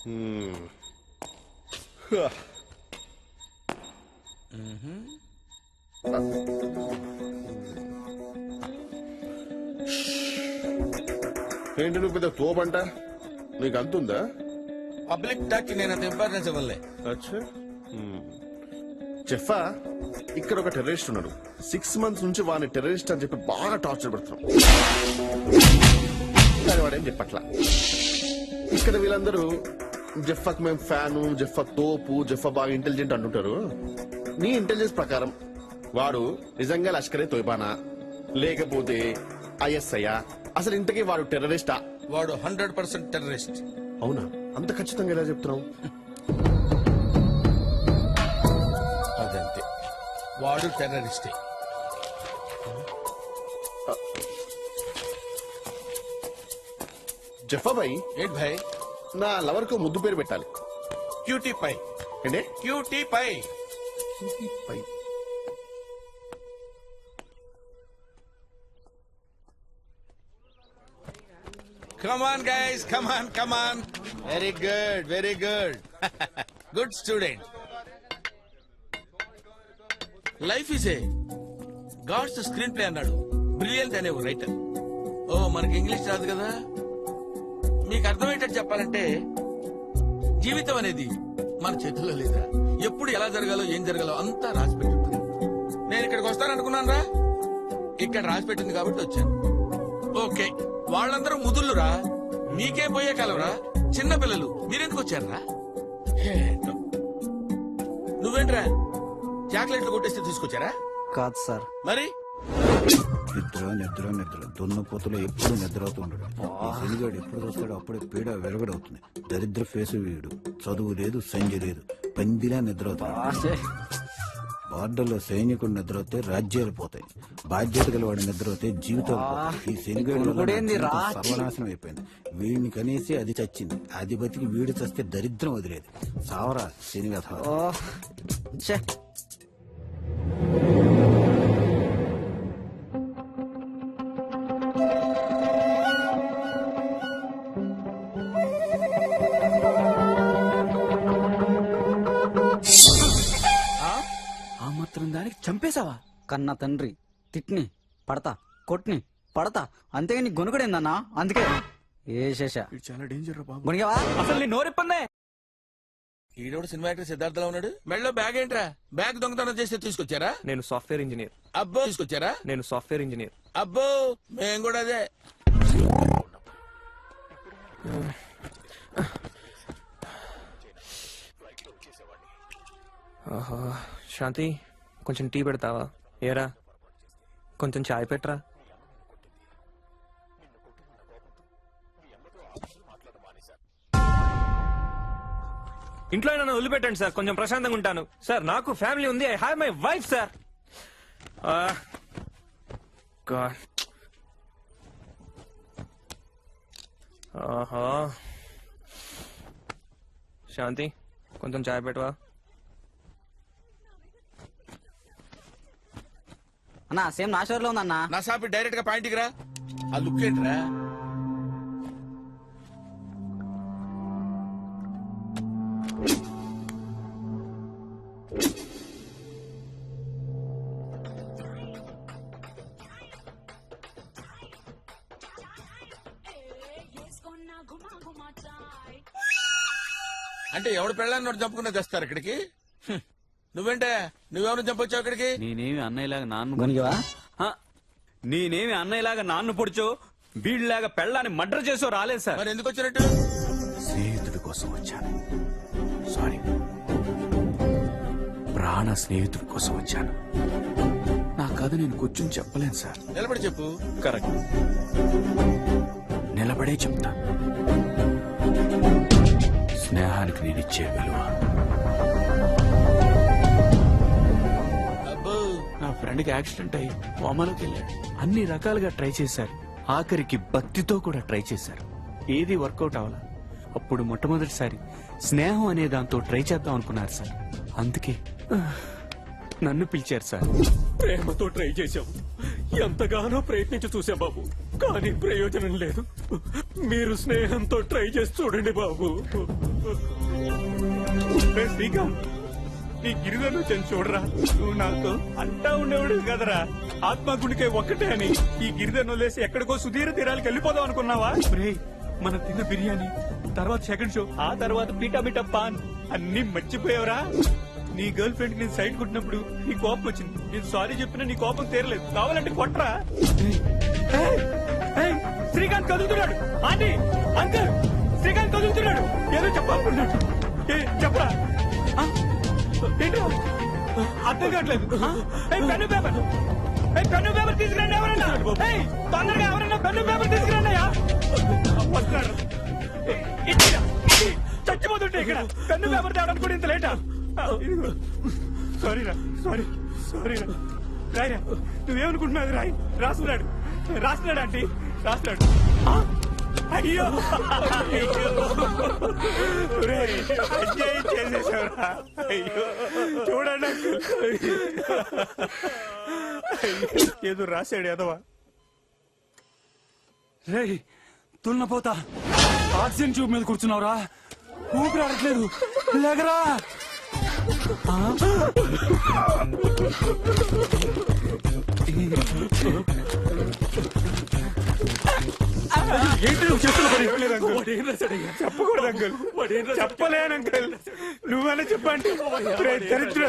ఏంటి నువ్వు పెద్ద తోపంట, నీకు అంతుందా? పబ్లిక్ టాక్ నేను అంత ఇంపార్టెన్స్ ఇవ్వలే. అచ్చా చెఫా, ఇక్కడ ఒక టెర్రరిస్ట్ ఉన్నాడు. 6 months నుంచి వాడిని టెర్రరిస్ట్ అని చెప్పి బాగా టార్చర్ పెడుతున్నాం. కానీ వాడేం చెప్పట్లా. ఇక్కడ వీళ్ళందరూ జెఫాక్ మేము ఫ్యాను, జెఫా తోపు, జెఫా బాగా ఇంటెలిజెంట్ అంటుంటారు. నీ ఇంటెలిజెన్స్ ప్రకారం వాడు నిజంగా లష్కరే తోయబానా లేకపోతే ఐఎస్ఐయా? అసలు ఇంతకీ వాడు టెర్రరిస్టా? వాడు 100% టెర్రరిస్ట్. అవునా? అంత ఖచ్చితంగా ఎలా చెప్తున్నావు? అదంతే, వాడు టెర్రరిస్టే. జఫా భాయ్, ఏంటి భాయ్? నా లవర్ కు ముద్దు పేరు పెట్టాలి. Cutie pie. ఏంటే cutie pie? Pie. Come on guys, come on, come on. Very good, very good. Good student. Life is a God's screenplay అన్నాడు బ్రిలియంట్ అనే ఒక రైటర్. ఓ మనకి ఇంగ్లీష్ రాదు కదా, మీకు అర్థమయ్యేటట్టు చెప్పాలంటే జీవితం అనేది మన చేతుల్లో లేదా. ఎప్పుడు ఎలా జరగాలో ఏం జరగాలో అంతా రాసి పెట్టుంది. నేను ఇక్కడికి వస్తాననుకున్నాను రా, ఇక్కడ రాసి పెట్టింది కాబట్టి వచ్చాను. ఓకే, వాళ్ళందరూ ముదుళ్ళురా, మీకేం పోయే కాలవరా, చిన్న పిల్లలు, మీరెందుకు వచ్చారా? నువ్వేంట్రా చాక్లెట్లు కొట్టేస్తే తీసుకొచ్చారా? కాదు సార్. మరి నిద్ర నిద్ర నిద్ర దున్నపోతులో ఎప్పుడు నిద్ర అవుతూ ఉండడు. శనిగాడు ఎప్పుడు వస్తాడో అప్పుడే పీడ వెరగడవుతుంది. దరిద్ర ఫేసు వీడు, చదువు లేదు సంజ లేదు, పందిలా నిద్ర అవుతాడు. బార్డర్లో సైనికుడు నిద్రవుతే రాజ్యాలు పోతాయి, బాధ్యత గలవాడు నిద్రవుతే జీవితాలు పోతాయి. ఈ శనిగాడు సర్వనాశనం అయిపోయింది. వీడిని కనేసి అది చచ్చింది, అది బతికి వీడు చస్తే దరిద్రం వదిలేదు. సావరా శని వ్యథ. దానికి చంపేశావా? కన్న తండ్రి తిట్ని పడతా, కొట్ని పడతా, అంతేగాని గొనుగుడేందన్నా. అందుకే ఏ శేష చాలా డేంజర్ బాబు. గొనిగావా? అసలు నీ నోరిప్పందే. ఈడోడు సినిమా యాక్టర్ సిద్ధార్థలో ఉన్నాడు. మెడలో బ్యాగ్ ఏంట్రా? బ్యాగ్ దొంగతనం చేస్తే తీసుకొచ్చారా? నేను సాఫ్ట్వేర్ ఇంజనీర్. అబ్బో, తీసుకొచ్చారా? నేను సాఫ్ట్వేర్ ఇంజనీర్. అబ్బో, మేము కూడా అదే. శాంతి, కొంచెం టీ పెడతావా? ఏరా కొంచెం చాయ్ పెట్టరా. ఇంట్లో నన్ను వదిలిపెట్టండి సార్, కొంచెం ప్రశాంతంగా ఉంటాను సార్. నాకు ఫ్యామిలీ ఉంది, I have my wife sir. Shanti, కొంచెం చాయ్ పెట్టవా? అన్నా సేమ్ నా షోర్ లో ఉందన్నా. నా సాపి డైరెక్ట్ గా పాయింట్కి రా. ఆ లుక్ ఏంట్రా? అంటే ఎవడు పెళ్ళాన్ని చంపుకున్నా తెస్తారు ఇక్కడికి. నువ్వేంటే, నువ్వెవరు చంపొచ్చావు ఇక్కడికి? నేనేమి అన్నయ్యలాగా నాన్ను పొడిచో, వీళ్ళలాగా పెళ్ళాన్ని మర్డర్ చేసో రాలేదు సార్. మరి ఎందుకు వచ్చినట్టు? స్నేహితుడి కోసం వచ్చాను. సారీ, ప్రాణ స్నేహితుడి కోసం వచ్చాను. నా కథ నేను కూర్చుని చెప్పలేను సార్. నిలబడి చెప్పు. కరెక్ట్, నిలబడే చెప్తా. స్నేహానికి నేను ఇచ్చే విలువ. నా ఫ్రెండ్కి యాక్సిడెంట్ అయ్యి కోమాలోకి వెళ్ళాడు. అన్ని రకాలుగా ట్రై చేశారు, ఆఖరికి భక్తితో కూడా ట్రై చేశారు. ఏది వర్కౌట్ అవ్వాల. అప్పుడు మొట్టమొదటిసారి స్నేహం అనే దాంతో ట్రై చేద్దాం అనుకున్నారు సార్. అందుకే నన్ను పిలిచారు సార్. ప్రేమతో ట్రై చేశాం, ఎంతగానో ప్రయత్నించి చూసా బాబు, కానీ ప్రయోజనం లేదు. మీరు స్నేహంతో ట్రై చేసి చూడండి బాబు. శ్రీకాంత్ నీ గిరిజను వచ్చాను చూడరా. నువ్వు నాతో అంటా ఉండేవాడు కదరా ఆత్మగుడికే ఒక్కటే అని. ఈ గిరిజను వదిలేసి ఎక్కడికో సుధీర తీరాలకు వెళ్ళిపోదాం అనుకున్నావా? రేయ్, మనం తిన్న బిర్యానీ, తర్వాత సెకండ్ షో, ఆ తర్వాత పీటా మీటా పాన్ అన్ని మర్చిపోయావరా. నీ గర్ల్ ఫ్రెండ్ నేను సైడ్ కొట్టినప్పుడు నీ కోపం వచ్చింది. నేను సారీ చెప్పినా నీ కోపం తీరలేదు. కావాలంటే కొట్రా. ఏయ్, ఏయ్, శ్రీకాంత్ కదులుతున్నాడు. ఆంటీ, అంకుల్, శ్రీకాంత్ కదులుతున్నాడు. ఏదో చెప్పాలనుకున్నాడు. చెప్పరా? ఆ? ఏంట్రా? అర్థం కావట్లేదు. పెన్ను పేపర్, పెన్ను పేపర్ తీసుకురండి ఎవరన్నా. తొందరగా ఎవరన్నా పెన్ను పేపర్ తీసుకురండి అయ్యా. వస్తున్నాడు. చచ్చిపోతుంటే ఇక్కడ పెన్ను పేపర్ తేవడానికి కూడా ఇంత లేటా? సారీరా, సారీరా. రాయిరా, నువ్వేమనుకుంటున్నావు? రాయి రాస్తున్నాడు ఆంటీ, రాస్తున్నాడు. అయ్యో చేసేసారా? అయ్యో చూడండి ఏదో రాశాడు ఎదవా. రేయ్ తున్నపోతా ఆక్సిజన్ ట్యూబ్ మీద కూర్చున్నావురా, ఊపిరి ఆడట్లేదు, లేకరా. ఏంటి నువ్వు చెప్పకూడదు అంకుల్, చెప్పలేను అంకుల్. నువ్వనే చెప్పండి.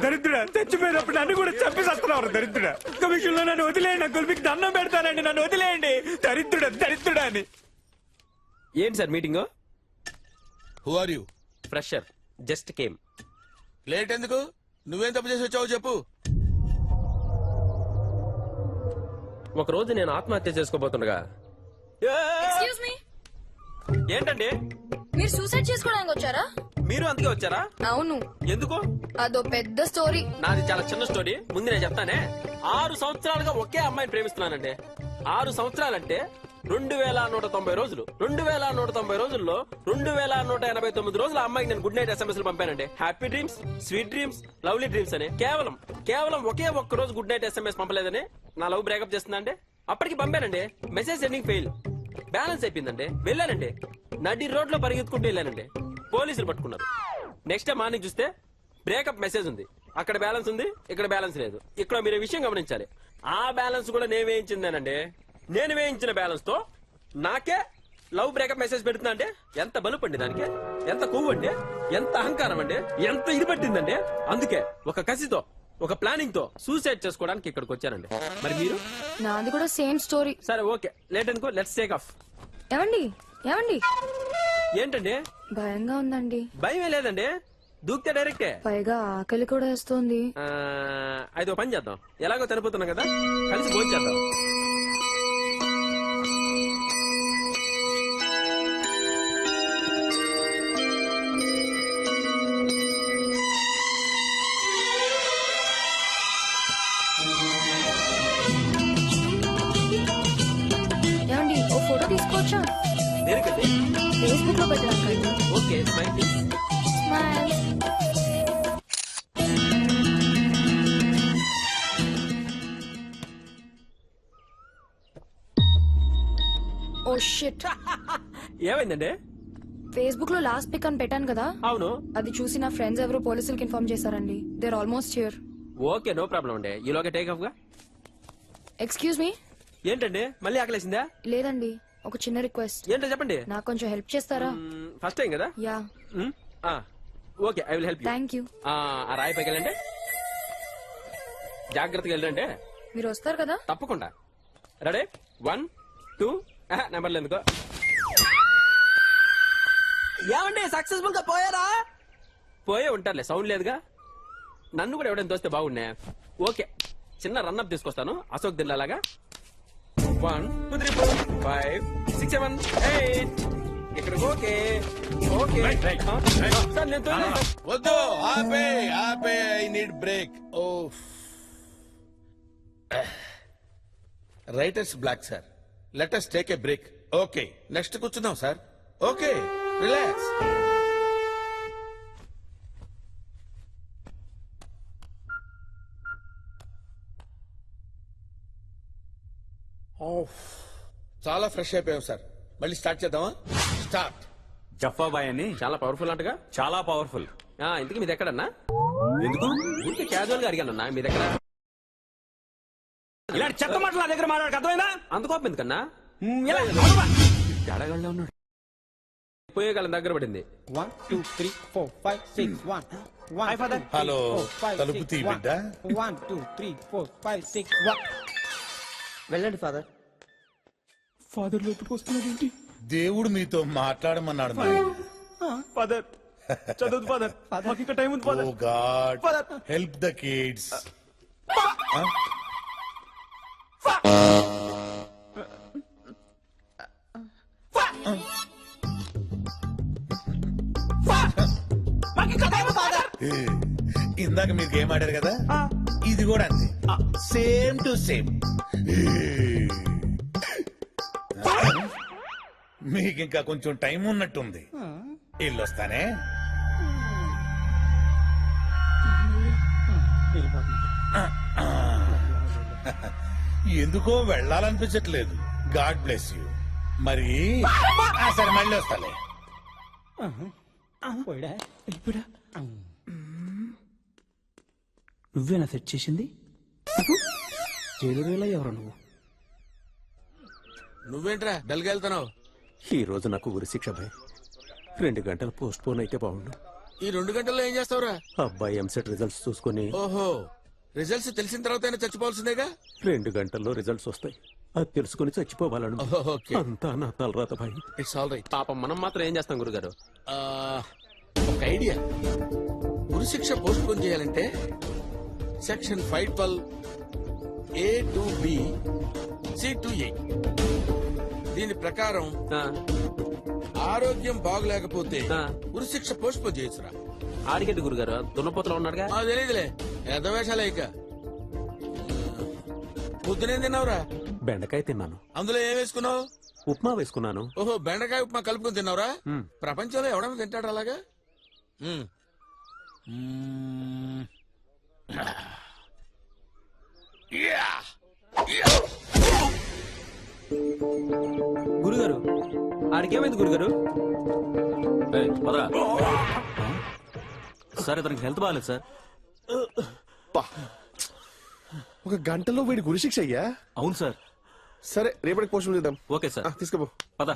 దరిద్రుడా చచ్చిపోయినప్పుడు నన్ను కూడా చంపేస్తున్నావు. దరిద్రుడా ఒక్క విషయంలో నన్ను వదిలేయండి అంకుల్, మీకు దండం పెడతానండి, నన్ను వదిలేయండి. దరిద్రుడా అని. ఏంటి sir meeting? Who are you? Fresher, just came. Late ఎందుకు? నువ్వేం తప్పు చేసి వచ్చావు చెప్పు. ఒక రోజు నేను ఆత్మహత్య చేసుకోబోతుండగా. ఎక్స్క్యూజ్ మీ, ఏంటండి మీరు సూసైడ్ చేసుకోవడానికి వచ్చారా? మీరు అందుకే వచ్చారా? అవును. ఎందుకు? అదో పెద్ద స్టోరీ. నాది చాలా చిన్న స్టోరీ, ముందు నేను చెప్తానే. 6 సంవత్సరాలుగా ఒకే అమ్మాయిని ప్రేమిస్తున్నానండి. 6 సంవత్సరాలంటే 2190 రోజులు. 2190 రోజుల్లో 2189 రోజులు ఆ అమ్మాయికి నేను గుడ్ నైట్ SMS పంపానండి. Happy dreams, sweet dreams, lovely dreams అని. కేవలం ఒకే ఒక్క రోజు గుడ్ నైట్ SMS పంపలేదని నా లవ్ బ్రేకప్ చేస్తుందండి. అప్పటికి పంపానండి, మెసేజ్ సెండింగ్ ఫెయిల్, బ్యాలెన్స్ అయిపోయిందండి. వెళ్ళానండి, నడి రోడ్ లో పరిగెత్తుకుంటూ వెళ్ళానండి. పోలీసులు పట్టుకున్నారు. నెక్స్ట్ డే మార్నింగ్ చూస్తే బ్రేకప్ మెసేజ్ ఉంది. అక్కడ బ్యాలెన్స్ ఉంది, ఇక్కడ బ్యాలెన్స్ లేదు. ఇక్కడ మీరు విషయం గమనించాలి. ఆ బ్యాలెన్స్ కూడా నేను వేయించిందేనండి. నేను వేయించిన బ్యాలెన్స్ తో నాకే లవ్ బ్రేకప్ మెసేజ్ పెడుతున్నా అంటే ఎంత బలుపండి దానికి, ఎంత కొవ్వు అండి, ఎంత అహంకారం అండి, ఎంత ఇది పట్టిందండి. అందుకే ఒక కసితో, ఒక ప్లానింగ్ తో సూసైడ్ చేసుకోవడానికి ఇక్కడికి వచ్చానండి. మరి మీరు? నాది కూడా సేమ్ స్టోరీ. సరే ఓకే, లేట్ అనుకో, లెట్స్ టేక్ ఆఫ్. ఏమండి ఏమండి, ఏంటండి? భయంగా ఉందండి. భయమే లేదండి, దూకితే డైరెక్టే. పైగా ఆకలి కూడా వేస్తోంది. అయితే ఓ పని చేద్దాం, ఎలాగో చనిపోతున్నాం కదా, కలిసి భోజనం చేద్దాం. ఏమండి ఓ ఫోటో తీసుకోవచ్చా? దేనికండి? ఫేస్బుక్ లో పెట్టడానికి. Okay, smile please. Smile. Oh shit, ఏమైందండి? ఫేస్బుక్ లో లాస్ట్ పిక్ అని పెట్టాను కదా, అవును. అది చూసి నా ఫ్రెండ్స్ ఎవరో పోలీసులకు ఇన్ఫార్మ్ చేశారండి. They're almost here. Okay, no problem అండి. ఈలోగా టేక్ ఆఫ్ గా. Excuse me. ఏంటండి మళ్ళీ ఆకలేసిందా? లేదండి, ఒక చిన్న రిక్వెస్ట్. ఏంటో చెప్పండి. నాకు కొంచెం హెల్ప్ చేస్తారా? ఫస్ట్ టైం కదా. Yeah. Okay, I will help you. Thank you. ఆ రాయి పైకి వెళ్ళండి, జాగ్రత్తగా వెళ్ళండి. మీరు వస్తారు కదా? తప్పకుండా. రెడీ, 1 2 నెంబర్లు ఎందుకో. ఏమండి సక్సెస్ఫుల్ గా పోయారా? పోయే ఉంటారులే, సౌండ్ లేదుగా. నన్ను కూడా ఎవడైనా తోస్తే బాగుండే. ఓకే, చిన్న రన్అప్ తీసుకొస్తాను అశోక్ దిల్లాగా. 1 2 3 4 5 6 7 8. ఇక్కడికి ఓకే ఓకే. సార్ నేను తోయలేదు. వద్దు, ఆపే ఆపే, I need break. Oh writer's block sir, let us take a break. Okay, next కూర్చుందాం సార్. Okay, relax. చాలా ఫ్రెష్ అయిపోయాం సార్. మళ్ళీ స్టార్ట్ చేద్దామా? స్టార్ట్. జఫాబాయ్ అని చాలా పవర్ఫుల్ అంటగా. చాలా పవర్ఫుల్. ఇంతకీ మీది ఎక్కడన్నా? ఎందుకు ఊరికే క్యాజువల్ గా అడిగానన్నా మీది ఎక్కడ. ఇలాంటి చెత్త మాటలు నా దగ్గర మాట్లాడక అర్థమైందా? అంత కోపం ఎందుకన్నా? తేడాగాళ్ళే ఉన్నాడు. పోయే కాలం దగ్గర పడింది. 1 2 3 4 5 6 1 1 హలో తలుపు తీ బిడ్డ. 1 2 3 4 5 6 1 వెళ్ళండి ఫాదర్. ఫాదర్ లోపలికి వస్తున్నాడేంటి? దేవుడు మీతో మాట్లాడమన్నాడు నాయన. ఫాదర్ చదువు ఫాదర్, మాకు ఇంకా టైం ఉంది oh father. God help the kids. ఇందాక మీరు గేమ్ ఆడారు కదా, ఇది కూడా అంతే, సేమ్ టు సేమ్. మీకు ఇంకా కొంచెం టైం ఉన్నట్టుంది. ఇల్లొస్తానే. ఎందుకో వెళ్ళాలనిపించట్లేదు. God bless you. మరి సరే మళ్ళీ వస్తాలే. నువ్వేనా సెట్ చేసింది? జైలు ఎవరు నువ్వు? నువ్వేంట్రా డల్గా వెళ్తున్నావు? ఈ రోజు నాకు ఉరి శిక్ష భయ్. 2 గంటలు పోస్ట్ పోన్ అయితే బాగుండు. ఈ 2 గంటల్లో ఏం చేస్తావురా? అబ్బాయి ఎంసెట్ రిజల్ట్స్ చూసుకుని. ఓహో, రిజల్ట్స్ తెలిసిన తర్వాత చచ్చిపోవాల్సిందేగా. 2 గంటల్లో రిజల్ట్స్ వస్తాయి, అది తెలుసుకుని చచ్చిపోవాలను. ఓకే, అంతా నా తలరాత భయ్. It's all right. పాపం మనం మాత్రం ఏం చేస్తాం గురుగారు? ఒక ఐడియా. ఉరిశిక్ష పోస్ట్ పోన్ చేయాలంటే section 512 A to B C to A. దీని ప్రకారం ఆరోగ్యం బాగలేకపోతే ఉరిశిక్ష పోస్ట్ పోన్ చేయొచ్చురా. ఆడికెట్టు గురుగారు, దున్నపోతలో ఉన్నాడుగా. తెలియదులే, వేషాలే. ఇక పొద్దునేం తిన్నావురా? బెండకాయ తిన్నాను. అందులో ఏం వేసుకున్నావు? ఉప్మా వేసుకున్నాను. ఓహో, బెండకాయ ఉప్మా కలుపుకొని తిన్నావురా? ప్రపంచంలో ఎవడన్నా తింటాడు అలాగా? గురుగారు ఆడికేమైంది గురుగారు? సార్ ఇతనికి హెల్త్ బాగాలేదు సార్. ఒక గంటలో వీడి గురి శిక్ష అయ్యా? అవును సార్. సరే రేపటికి పోస్ట్ చేద్దాం. ఓకే సార్, తీసుకోపో. పద.